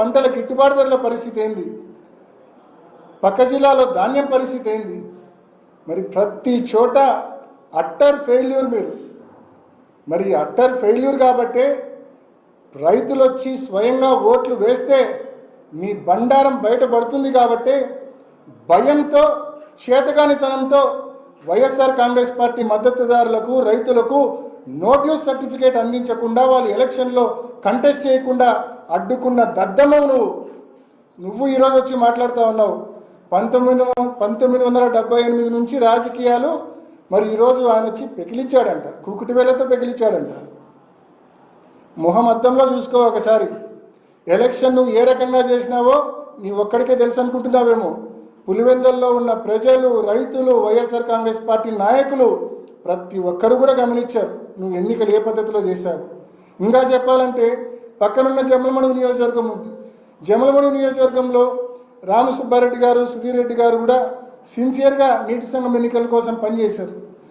పంటల గిట్టుబాటు ధరల పరిస్థితి ఏంది, పక్క జిల్లాలో ధాన్యం పరిస్థితి ఏంది? మరి ప్రతి చోట అట్టర్ ఫెయిల్యూర్ మీరు. మరి అట్టర్ ఫెయిల్యూర్ కాబట్టే రైతులు వచ్చి స్వయంగా ఓట్లు వేస్తే మీ బండారం బయటపడుతుంది కాబట్టి భయంతో చేతగానితనంతో వైఎస్ఆర్ కాంగ్రెస్ పార్టీ మద్దతుదారులకు రైతులకు నోటీస్ సర్టిఫికేట్ అందించకుండా వాళ్ళు ఎలక్షన్లో కంటెస్ట్ చేయకుండా అడ్డుకున్న దద్దమ్మవు నువ్వు ఈరోజు వచ్చి మాట్లాడుతూ ఉన్నావు. 1978 నుంచి రాజకీయాలు. మరి ఈరోజు ఆయన వచ్చి పెకిలిచ్చాడంట, కూకుటి వేలతో పెకిలిచ్చాడంట. మొహం అద్దంలో చూసుకో ఒకసారి. ఎలక్షన్ నువ్వు ఏ రకంగా చేసినావో నీ ఒక్కడికే తెలుసు అనుకుంటున్నావేమో. పులివెందుల్లో ఉన్న ప్రజలు, రైతులు, వైఎస్ఆర్ కాంగ్రెస్ పార్టీ నాయకులు ప్రతి ఒక్కరు కూడా గమనించారు నువ్వు ఎన్నికలు ఏ పద్ధతిలో చేశావు. ఇంకా చెప్పాలంటే పక్కనున్న జమలమడుగు నియోజకవర్గం ఉంది. జమలమడుగు నియోజకవర్గంలో రామసుబ్బారెడ్డి గారు, సుధీర్ రెడ్డి గారు కూడా సిన్సియర్గా నీటి సంఘం ఎన్నికల కోసం పనిచేశారు.